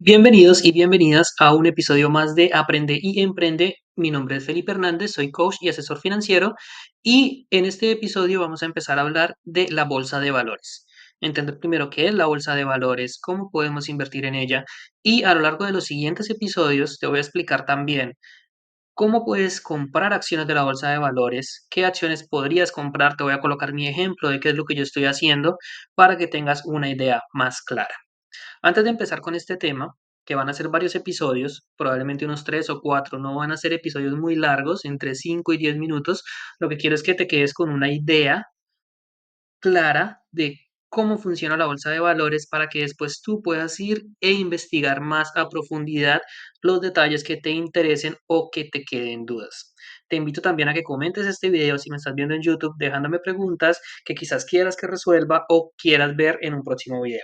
Bienvenidos y bienvenidas a un episodio más de Aprende y Emprende. Mi nombre es Felipe Hernández, soy coach y asesor financiero y en este episodio vamos a empezar a hablar de la bolsa de valores. Entender primero qué es la bolsa de valores, cómo podemos invertir en ella y a lo largo de los siguientes episodios te voy a explicar también cómo puedes comprar acciones de la bolsa de valores, qué acciones podrías comprar. Te voy a colocar mi ejemplo de qué es lo que yo estoy haciendo para que tengas una idea más clara. Antes de empezar con este tema, que van a ser varios episodios, probablemente unos 3 o 4, no van a ser episodios muy largos, entre 5 y 10 minutos, lo que quiero es que te quedes con una idea clara de cómo funciona la bolsa de valores para que después tú puedas ir e investigar más a profundidad los detalles que te interesen o que te queden dudas. Te invito también a que comentes este video si me estás viendo en YouTube, dejándome preguntas que quizás quieras que resuelva o quieras ver en un próximo video.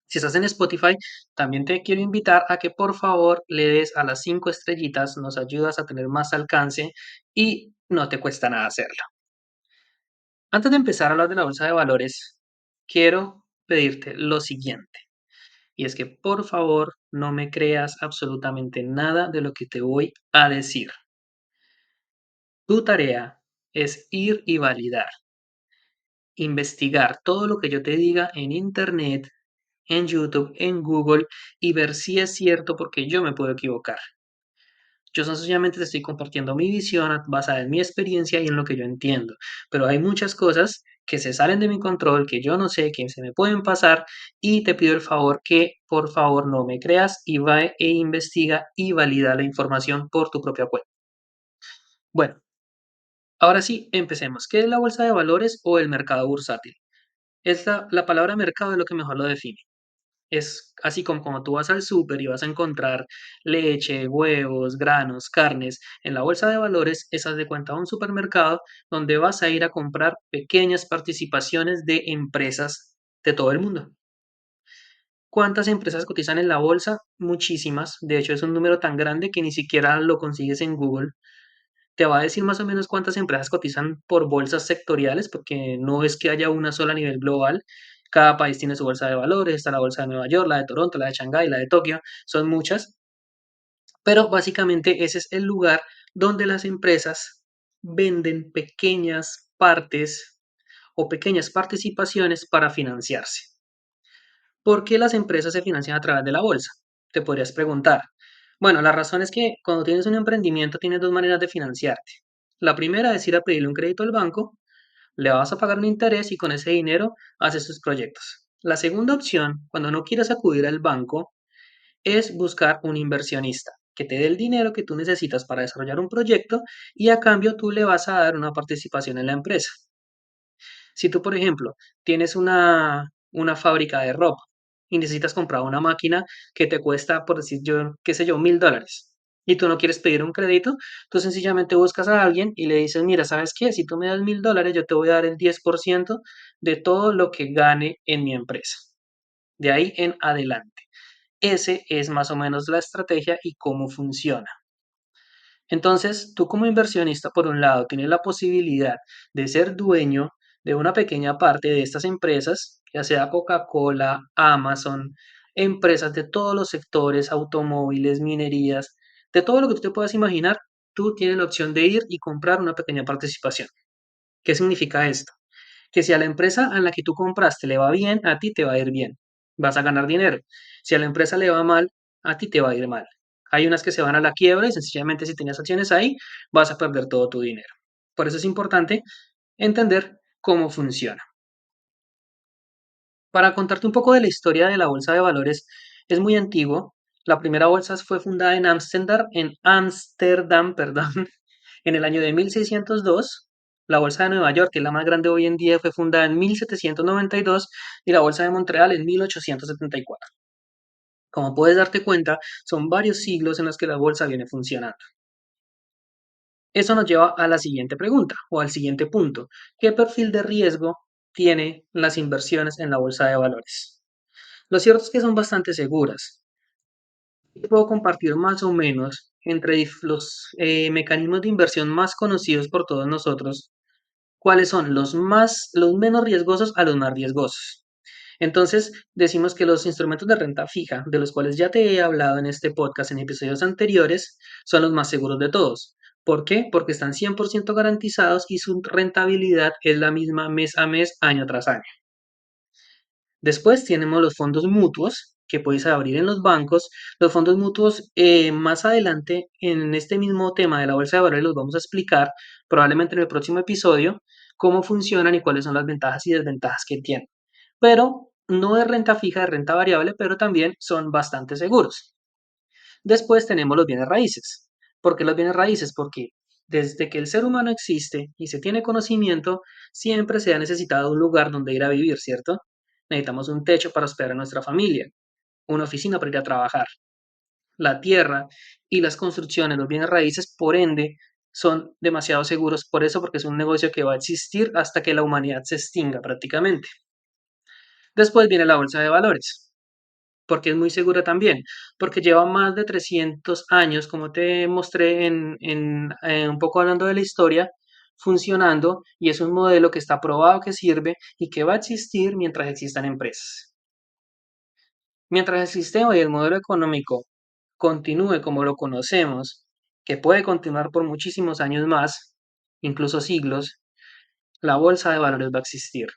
Si estás en Spotify, también te quiero invitar a que por favor le des a las 5 estrellitas, nos ayudas a tener más alcance y no te cuesta nada hacerlo. Antes de empezar a hablar de la bolsa de valores, quiero pedirte lo siguiente, y es que por favor no me creas absolutamente nada de lo que te voy a decir. Tu tarea es ir y validar, investigar todo lo que yo te diga en Internet, en YouTube, en Google y ver si es cierto porque yo me puedo equivocar. Yo sencillamente te estoy compartiendo mi visión basada en mi experiencia y en lo que yo entiendo, pero hay muchas cosas que se salen de mi control, que yo no sé, que se me pueden pasar y te pido el favor que por favor no me creas y va e investiga y valida la información por tu propia cuenta. Bueno, ahora sí, empecemos. ¿Qué es la bolsa de valores o el mercado bursátil? La palabra mercado es lo que mejor lo define. Es así como tú vas al súper y vas a encontrar leche, huevos, granos, carnes. En la bolsa de valores, es haz de cuenta un supermercado donde vas a ir a comprar pequeñas participaciones de empresas de todo el mundo. ¿Cuántas empresas cotizan en la bolsa? Muchísimas. De hecho, es un número tan grande que ni siquiera lo consigues en Google. Te va a decir más o menos cuántas empresas cotizan por bolsas sectoriales, porque no es que haya una sola a nivel global. Cada país tiene su bolsa de valores, está la bolsa de Nueva York, la de Toronto, la de Shanghái, la de Tokio, son muchas, pero básicamente ese es el lugar donde las empresas venden pequeñas partes o pequeñas participaciones para financiarse. ¿Por qué las empresas se financian a través de la bolsa? Te podrías preguntar. Bueno, la razón es que cuando tienes un emprendimiento tienes dos maneras de financiarte. La primera es ir a pedirle un crédito al banco, le vas a pagar un interés y con ese dinero haces tus proyectos. La segunda opción, cuando no quieres acudir al banco, es buscar un inversionista que te dé el dinero que tú necesitas para desarrollar un proyecto y a cambio tú le vas a dar una participación en la empresa. Si tú, por ejemplo, tienes una fábrica de ropa y necesitas comprar una máquina que te cuesta, por decir yo, qué sé yo, $1000 y tú no quieres pedir un crédito, tú sencillamente buscas a alguien y le dices, mira, ¿sabes qué? Si tú me das $1000, yo te voy a dar el 10% de todo lo que gane en mi empresa. De ahí en adelante. Ese es más o menos la estrategia y cómo funciona. Entonces, tú como inversionista, por un lado, tienes la posibilidad de ser dueño de una pequeña parte de estas empresas, ya sea Coca-Cola, Amazon, empresas de todos los sectores, automóviles, minerías, de todo lo que tú te puedas imaginar, tú tienes la opción de ir y comprar una pequeña participación. ¿Qué significa esto? Que si a la empresa a la que tú compraste le va bien, a ti te va a ir bien. Vas a ganar dinero. Si a la empresa le va mal, a ti te va a ir mal. Hay unas que se van a la quiebra y sencillamente si tenías acciones ahí, vas a perder todo tu dinero. Por eso es importante entender cómo funciona. Para contarte un poco de la historia de la bolsa de valores, es muy antiguo. La primera bolsa fue fundada en Ámsterdam, perdón, en el año de 1602. La bolsa de Nueva York, que es la más grande hoy en día, fue fundada en 1792 y la bolsa de Montreal en 1874. Como puedes darte cuenta, son varios siglos en los que la bolsa viene funcionando. Eso nos lleva a la siguiente pregunta o al siguiente punto. ¿Qué perfil de riesgo tiene las inversiones en la bolsa de valores? Lo cierto es que son bastante seguras. Puedo compartir más o menos entre los mecanismos de inversión más conocidos por todos nosotros, cuáles son los menos riesgosos a los más riesgosos. Entonces, decimos que los instrumentos de renta fija, de los cuales ya te he hablado en este podcast en episodios anteriores, son los más seguros de todos. ¿Por qué? Porque están 100% garantizados y su rentabilidad es la misma mes a mes, año tras año. Después tenemos los fondos mutuos que puedes abrir en los bancos. Los fondos mutuos, más adelante en este mismo tema de la bolsa de valores los vamos a explicar, probablemente en el próximo episodio, cómo funcionan y cuáles son las ventajas y desventajas que tienen. Pero no de renta fija, de renta variable, pero también son bastante seguros. Después tenemos los bienes raíces. ¿Por qué los bienes raíces? Porque desde que el ser humano existe y se tiene conocimiento, siempre se ha necesitado un lugar donde ir a vivir, ¿cierto? Necesitamos un techo para hospedar a nuestra familia, una oficina para ir a trabajar. La tierra y las construcciones, los bienes raíces, por ende, son demasiado seguros por eso, porque es un negocio que va a existir hasta que la humanidad se extinga prácticamente. Después viene la bolsa de valores. Porque es muy segura también, porque lleva más de 300 años, como te mostré un poco hablando de la historia, funcionando y es un modelo que está probado que sirve y que va a existir mientras existan empresas. Mientras el sistema y el modelo económico continúe como lo conocemos, que puede continuar por muchísimos años más, incluso siglos, la bolsa de valores va a existir.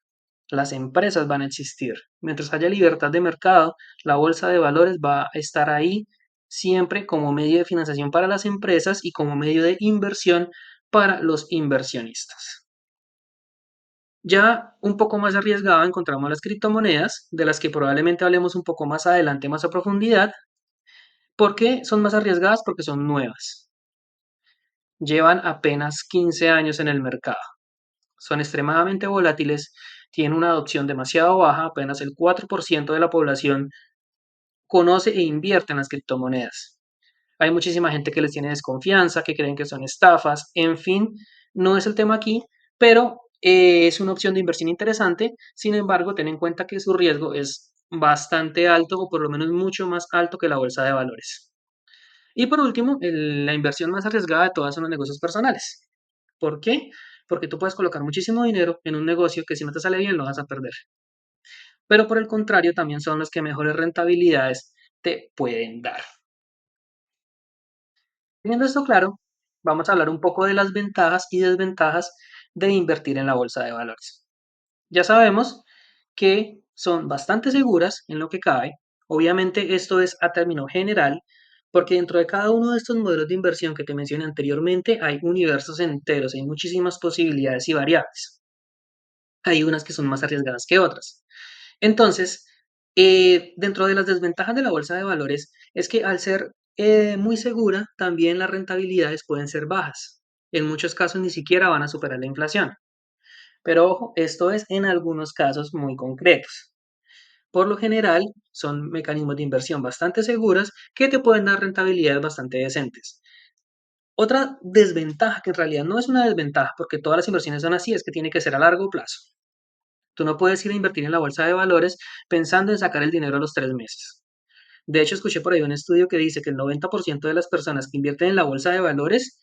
Las empresas van a existir. Mientras haya libertad de mercado, la bolsa de valores va a estar ahí siempre como medio de financiación para las empresas y como medio de inversión para los inversionistas. Ya un poco más arriesgado encontramos las criptomonedas, de las que probablemente hablemos un poco más adelante, más a profundidad. ¿Por qué son más arriesgadas? Porque son nuevas. Llevan apenas 15 años en el mercado. Son extremadamente volátiles, tienen una adopción demasiado baja, apenas el 4% de la población conoce e invierte en las criptomonedas. Hay muchísima gente que les tiene desconfianza, que creen que son estafas, en fin, no es el tema aquí, pero es una opción de inversión interesante. Sin embargo, ten en cuenta que su riesgo es bastante alto o por lo menos mucho más alto que la bolsa de valores. Y por último, la inversión más arriesgada de todas son los negocios personales. ¿Por qué? Porque tú puedes colocar muchísimo dinero en un negocio que si no te sale bien lo vas a perder. Pero por el contrario, también son los que mejores rentabilidades te pueden dar. Teniendo esto claro, vamos a hablar un poco de las ventajas y desventajas de invertir en la bolsa de valores. Ya sabemos que son bastante seguras en lo que cabe. Obviamente esto es a término general, porque dentro de cada uno de estos modelos de inversión que te mencioné anteriormente hay universos enteros, hay muchísimas posibilidades y variables. Hay unas que son más arriesgadas que otras. Entonces, dentro de las desventajas de la bolsa de valores es que al ser muy segura, también las rentabilidades pueden ser bajas. En muchos casos ni siquiera van a superar la inflación. Pero ojo, esto es en algunos casos muy concretos. Por lo general, son mecanismos de inversión bastante seguros que te pueden dar rentabilidades bastante decentes. Otra desventaja, que en realidad no es una desventaja porque todas las inversiones son así, es que tiene que ser a largo plazo. Tú no puedes ir a invertir en la bolsa de valores pensando en sacar el dinero a los 3 meses. De hecho, escuché por ahí un estudio que dice que el 90% de las personas que invierten en la bolsa de valores,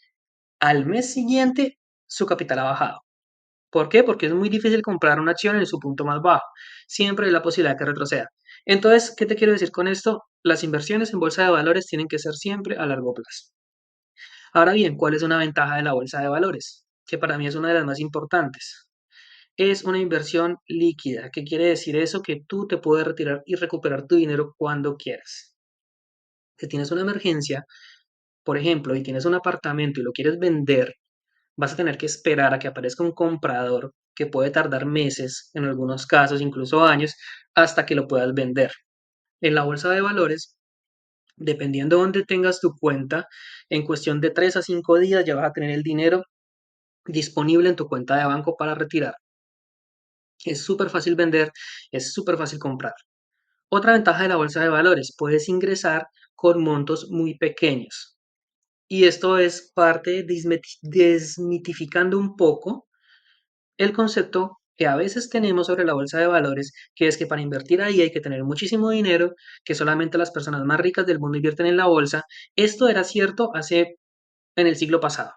al mes siguiente su capital ha bajado. ¿Por qué? Porque es muy difícil comprar una acción en su punto más bajo. Siempre hay la posibilidad de que retroceda. Entonces, ¿qué te quiero decir con esto? Las inversiones en bolsa de valores tienen que ser siempre a largo plazo. Ahora bien, ¿cuál es una ventaja de la bolsa de valores? Que para mí es una de las más importantes. Es una inversión líquida. ¿Qué quiere decir eso? Que tú te puedes retirar y recuperar tu dinero cuando quieras. Si tienes una emergencia, por ejemplo, y tienes un apartamento y lo quieres vender, vas a tener que esperar a que aparezca un comprador que puede tardar meses, en algunos casos incluso años, hasta que lo puedas vender. En la bolsa de valores, dependiendo de dónde tengas tu cuenta, en cuestión de 3 a 5 días ya vas a tener el dinero disponible en tu cuenta de banco para retirar. Es súper fácil vender, es súper fácil comprar. Otra ventaja de la bolsa de valores, puedes ingresar con montos muy pequeños. Y esto es parte desmitificando un poco el concepto que a veces tenemos sobre la bolsa de valores, que es que para invertir ahí hay que tener muchísimo dinero, que solamente las personas más ricas del mundo invierten en la bolsa. Esto era cierto hace en el siglo pasado.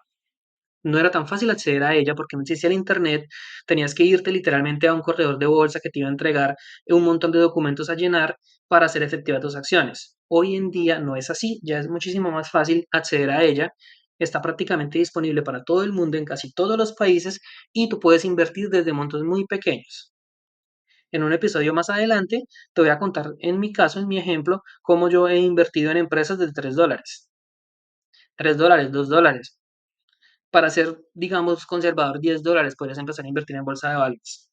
No era tan fácil acceder a ella porque no existía el internet, tenías que irte literalmente a un corredor de bolsa que te iba a entregar un montón de documentos a llenar para hacer efectivas tus acciones. Hoy en día no es así, ya es muchísimo más fácil acceder a ella, está prácticamente disponible para todo el mundo en casi todos los países y tú puedes invertir desde montos muy pequeños. En un episodio más adelante te voy a contar en mi caso, en mi ejemplo, cómo yo he invertido en empresas de $3, $3, $2. Para ser, digamos, conservador, $10, podrías empezar a invertir en bolsa de valores.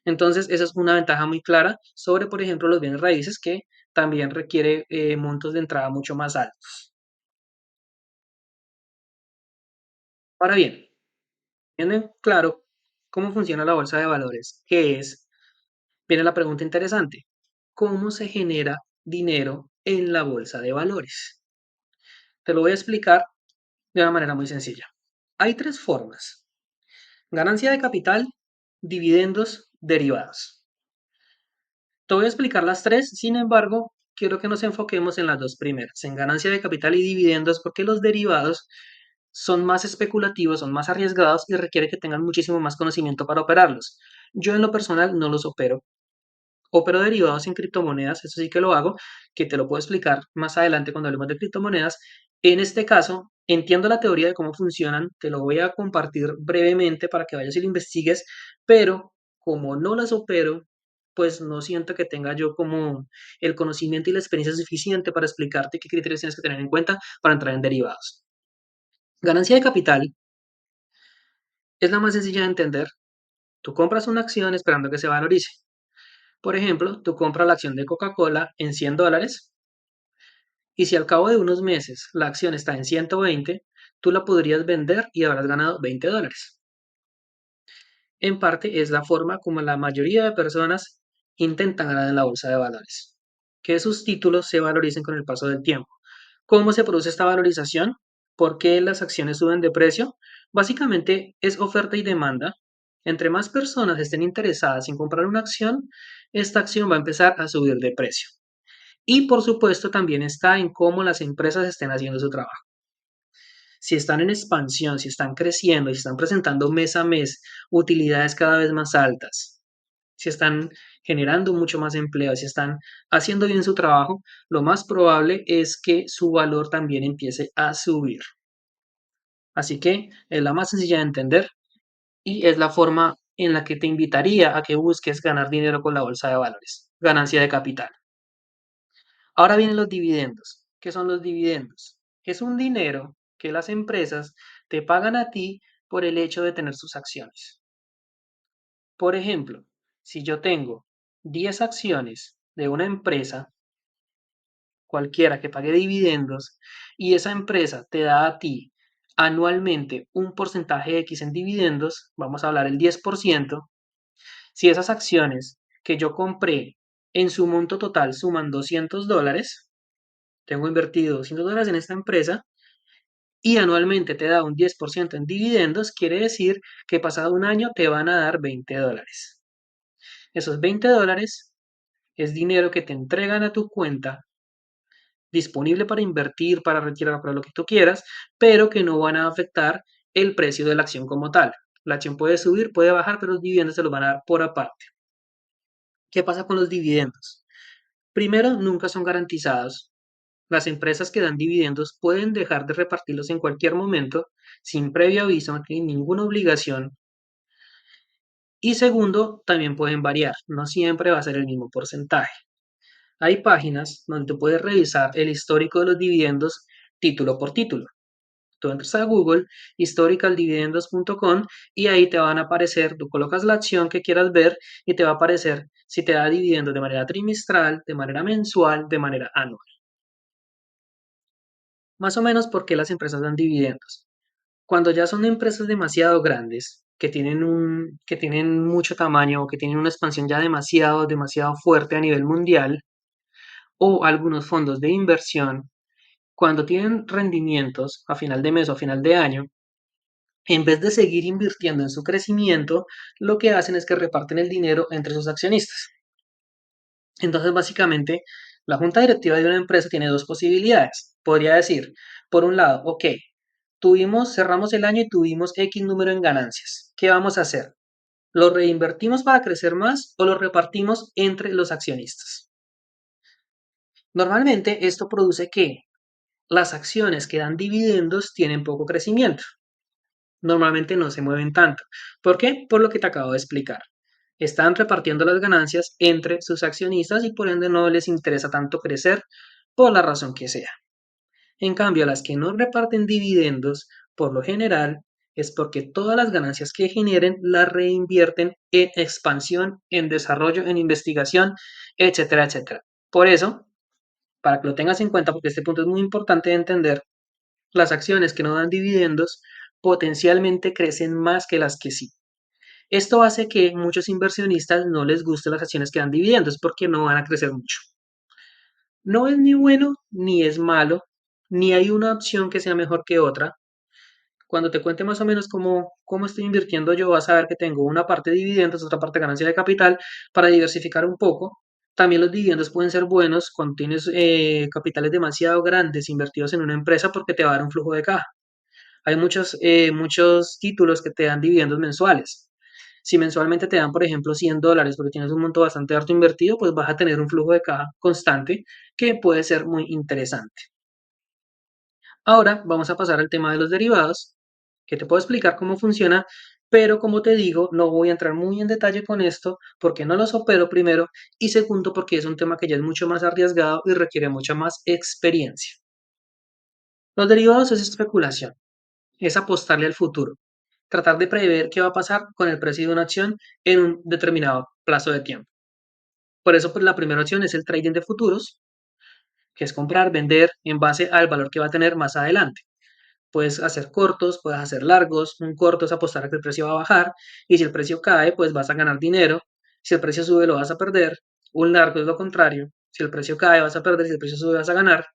Entonces, esa es una ventaja muy clara sobre, por ejemplo, los bienes raíces que también requiere montos de entrada mucho más altos. Ahora bien, tienen claro cómo funciona la bolsa de valores, que es, viene la pregunta interesante, ¿cómo se genera dinero en la bolsa de valores? Te lo voy a explicar de una manera muy sencilla. Hay tres formas: ganancia de capital, dividendos, derivados. Te voy a explicar las tres, sin embargo, quiero que nos enfoquemos en las dos primeras, en ganancia de capital y dividendos, porque los derivados son más especulativos, son más arriesgados y requiere que tengan muchísimo más conocimiento para operarlos. Yo en lo personal no los opero. Opero derivados en criptomonedas, eso sí que lo hago, que te lo puedo explicar más adelante cuando hablemos de criptomonedas. En este caso, entiendo la teoría de cómo funcionan, te lo voy a compartir brevemente para que vayas y lo investigues, pero como no las opero, pues no siento que tenga yo como el conocimiento y la experiencia suficiente para explicarte qué criterios tienes que tener en cuenta para entrar en derivados. Ganancia de capital es la más sencilla de entender. Tú compras una acción esperando que se valorice. Por ejemplo, tú compras la acción de Coca-Cola en $100 y si al cabo de unos meses la acción está en 120, tú la podrías vender y habrás ganado $20. En parte es la forma como la mayoría de personas intentan ganar en la bolsa de valores, que sus títulos se valoricen con el paso del tiempo. ¿Cómo se produce esta valorización? ¿Por qué las acciones suben de precio? Básicamente es oferta y demanda. Entre más personas estén interesadas en comprar una acción, esta acción va a empezar a subir de precio. Y por supuesto también está en cómo las empresas estén haciendo su trabajo. Si están en expansión, si están creciendo, si están presentando mes a mes utilidades cada vez más altas, si están generando mucho más empleo, si están haciendo bien su trabajo, lo más probable es que su valor también empiece a subir. Así que es la más sencilla de entender y es la forma en la que te invitaría a que busques ganar dinero con la bolsa de valores, ganancia de capital. Ahora vienen los dividendos. ¿Qué son los dividendos? Es un dinero que las empresas te pagan a ti por el hecho de tener sus acciones. Por ejemplo, si yo tengo 10 acciones de una empresa cualquiera que pague dividendos y esa empresa te da a ti anualmente un porcentaje X en dividendos, vamos a hablar el 10%, si esas acciones que yo compré en su monto total suman $200, tengo invertido $200 en esta empresa y anualmente te da un 10% en dividendos, quiere decir que pasado un año te van a dar $20. Esos $20 es dinero que te entregan a tu cuenta disponible para invertir, para retirar, para lo que tú quieras, pero que no van a afectar el precio de la acción como tal. La acción puede subir, puede bajar, pero los dividendos se los van a dar por aparte. ¿Qué pasa con los dividendos? Primero, nunca son garantizados. Las empresas que dan dividendos pueden dejar de repartirlos en cualquier momento, sin previo aviso, sin ninguna obligación. Y segundo, también pueden variar, no siempre va a ser el mismo porcentaje. Hay páginas donde tú puedes revisar el histórico de los dividendos título por título. Tú entras a Google, historicaldividendos.com y ahí te van a aparecer, tú colocas la acción que quieras ver y te va a aparecer si te da dividendos de manera trimestral, de manera mensual, de manera anual. Más o menos porque las empresas dan dividendos. Cuando ya son empresas demasiado grandes, que tienen mucho tamaño o que tienen una expansión ya demasiado fuerte a nivel mundial, o algunos fondos de inversión, cuando tienen rendimientos a final de mes o a final de año, en vez de seguir invirtiendo en su crecimiento, lo que hacen es que reparten el dinero entre sus accionistas. Entonces, básicamente, la junta directiva de una empresa tiene dos posibilidades. Podría decir, por un lado, ok, cerramos el año y tuvimos X número en ganancias. ¿Qué vamos a hacer? ¿Lo reinvertimos para crecer más o lo repartimos entre los accionistas? Normalmente esto produce que las acciones que dan dividendos tienen poco crecimiento. Normalmente no se mueven tanto. ¿Por qué? Por lo que te acabo de explicar. Están repartiendo las ganancias entre sus accionistas y por ende no les interesa tanto crecer por la razón que sea. En cambio, las que no reparten dividendos, por lo general, es porque todas las ganancias que generen las reinvierten en expansión, en desarrollo, en investigación, etcétera, etcétera. Por eso, para que lo tengas en cuenta, porque este punto es muy importante de entender, las acciones que no dan dividendos potencialmente crecen más que las que sí. Esto hace que muchos inversionistas no les gusten las acciones que dan dividendos porque no van a crecer mucho. No es ni bueno ni es malo, ni hay una opción que sea mejor que otra. Cuando te cuente más o menos cómo estoy invirtiendo yo, vas a ver que tengo una parte de dividendos, otra parte de ganancia de capital para diversificar un poco. También los dividendos pueden ser buenos cuando tienes capitales demasiado grandes invertidos en una empresa porque te va a dar un flujo de caja. Hay muchos títulos que te dan dividendos mensuales. Si mensualmente te dan, por ejemplo, $100 porque tienes un monto bastante alto invertido, pues vas a tener un flujo de caja constante que puede ser muy interesante. Ahora vamos a pasar al tema de los derivados, que te puedo explicar cómo funciona, pero como te digo, no voy a entrar muy en detalle con esto porque no los opero primero y segundo porque es un tema que ya es mucho más arriesgado y requiere mucha más experiencia. Los derivados es especulación, es apostarle al futuro, tratar de prever qué va a pasar con el precio de una acción en un determinado plazo de tiempo. Por eso, pues la primera opción es el trading de futuros, que es comprar, vender en base al valor que va a tener más adelante. Puedes hacer cortos, puedes hacer largos. Un corto es apostar a que el precio va a bajar y si el precio cae, pues vas a ganar dinero. Si el precio sube, lo vas a perder. Un largo es lo contrario. Si el precio cae, vas a perder. Si el precio sube, vas a ganar.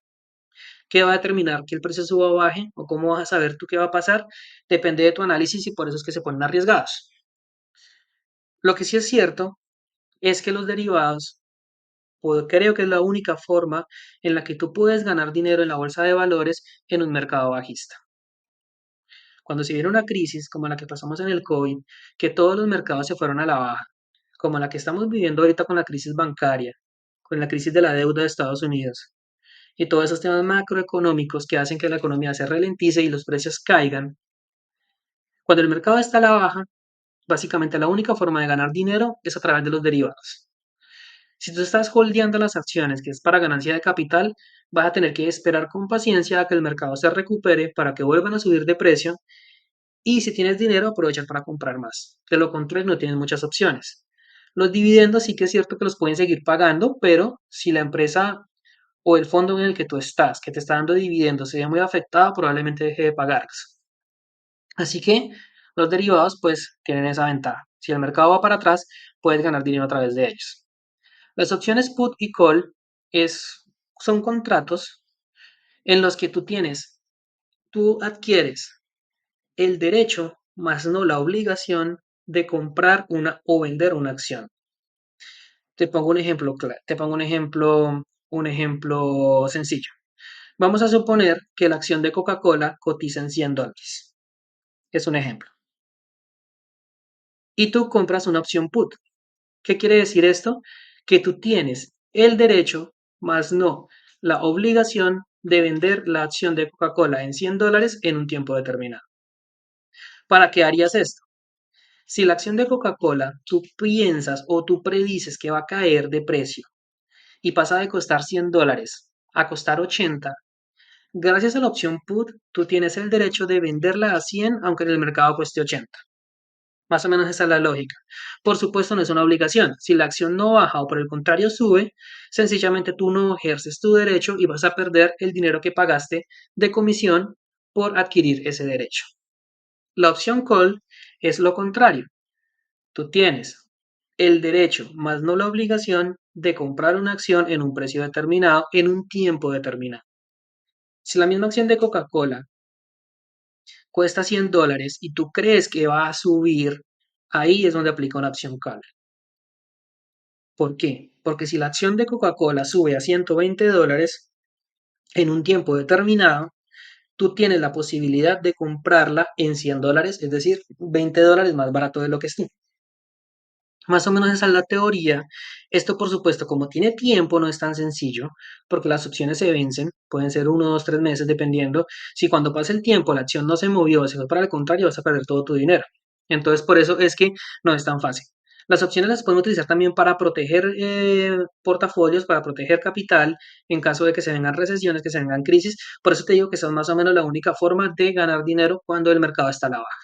¿Qué va a determinar que el precio suba o baje? ¿O cómo vas a saber tú qué va a pasar? Depende de tu análisis y por eso es que se ponen arriesgados. Lo que sí es cierto es que los derivados, creo que es la única forma en la que tú puedes ganar dinero en la bolsa de valores en un mercado bajista. Cuando se viene una crisis como la que pasamos en el COVID, que todos los mercados se fueron a la baja, como la que estamos viviendo ahorita con la crisis bancaria, con la crisis de la deuda de Estados Unidos, y todos esos temas macroeconómicos que hacen que la economía se ralentice y los precios caigan, cuando el mercado está a la baja, básicamente la única forma de ganar dinero es a través de los derivados. Si tú estás holdeando las acciones, que es para ganancia de capital, vas a tener que esperar con paciencia a que el mercado se recupere para que vuelvan a subir de precio. Y si tienes dinero, aprovechar para comprar más. De lo contrario, no tienes muchas opciones. Los dividendos sí que es cierto que los pueden seguir pagando, pero si la empresa o el fondo en el que tú estás, que te está dando dividendos, se ve muy afectado, probablemente deje de pagarlos. Así que los derivados pues tienen esa ventaja. Si el mercado va para atrás, puedes ganar dinero a través de ellos. Las opciones put y call son contratos en los que tú adquieres el derecho, más no la obligación de comprar una o vender una acción. Te pongo un ejemplo, te pongo un ejemplo sencillo. Vamos a suponer que la acción de Coca-Cola cotiza en $100. Es un ejemplo. Y tú compras una opción put. ¿Qué quiere decir esto? Que tú tienes el derecho, más no la obligación de vender la acción de Coca-Cola en $100 en un tiempo determinado. ¿Para qué harías esto? Si la acción de Coca-Cola tú piensas o tú predices que va a caer de precio y pasa de costar $100 a costar 80, gracias a la opción put, tú tienes el derecho de venderla a 100 aunque en el mercado cueste 80. Más o menos esa es la lógica. Por supuesto, no es una obligación. Si la acción no baja o por el contrario sube, sencillamente tú no ejerces tu derecho y vas a perder el dinero que pagaste de comisión por adquirir ese derecho. La opción call es lo contrario. Tú tienes el derecho, más no la obligación, de comprar una acción en un precio determinado, en un tiempo determinado. Si la misma acción de Coca-Cola cuesta $100 y tú crees que va a subir, ahí es donde aplica una opción call. ¿Por qué? Porque si la acción de Coca-Cola sube a $120 en un tiempo determinado, tú tienes la posibilidad de comprarla en $100, es decir, $20 más barato de lo que esté. Más o menos esa es la teoría. Esto, por supuesto, como tiene tiempo, no es tan sencillo, porque las opciones se vencen, pueden ser 1, 2, 3 meses, dependiendo. Si cuando pase el tiempo la acción no se movió, se fue para el contrario, vas a perder todo tu dinero. Entonces, por eso es que no es tan fácil. Las opciones las podemos utilizar también para proteger portafolios, para proteger capital en caso de que se vengan recesiones, que se vengan crisis. Por eso te digo que son más o menos la única forma de ganar dinero cuando el mercado está a la baja.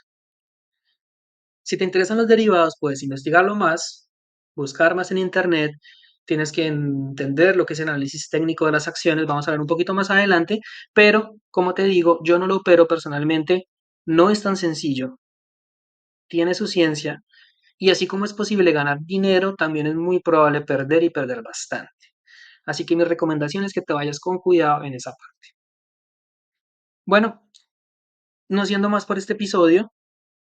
Si te interesan los derivados, puedes investigarlo más, buscar más en internet, tienes que entender lo que es el análisis técnico de las acciones, vamos a ver un poquito más adelante, pero como te digo, yo no lo opero personalmente, no es tan sencillo, tiene su ciencia y así como es posible ganar dinero, también es muy probable perder y perder bastante. Así que mi recomendación es que te vayas con cuidado en esa parte. Bueno, no siendo más por este episodio,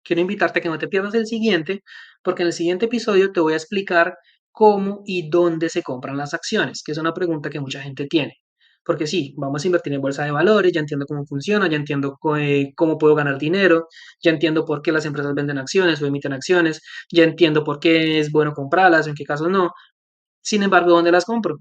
quiero invitarte a que no te pierdas el siguiente, porque en el siguiente episodio te voy a explicar cómo y dónde se compran las acciones, que es una pregunta que mucha gente tiene. Porque sí, vamos a invertir en bolsa de valores, ya entiendo cómo funciona, ya entiendo cómo puedo ganar dinero, ya entiendo por qué las empresas venden acciones o emiten acciones, ya entiendo por qué es bueno comprarlas o en qué casos no. Sin embargo, ¿dónde las compro?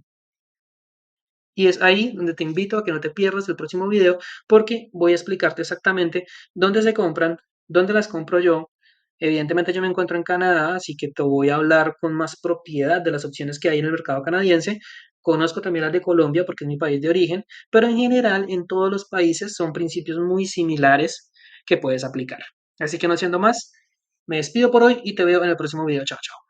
Y es ahí donde te invito a que no te pierdas el próximo video porque voy a explicarte exactamente dónde se compran, dónde las compro yo. Evidentemente yo me encuentro en Canadá, así que te voy a hablar con más propiedad de las opciones que hay en el mercado canadiense. Conozco también las de Colombia porque es mi país de origen, pero en general en todos los países son principios muy similares que puedes aplicar. Así que no siendo más, me despido por hoy y te veo en el próximo video. Chao, chao.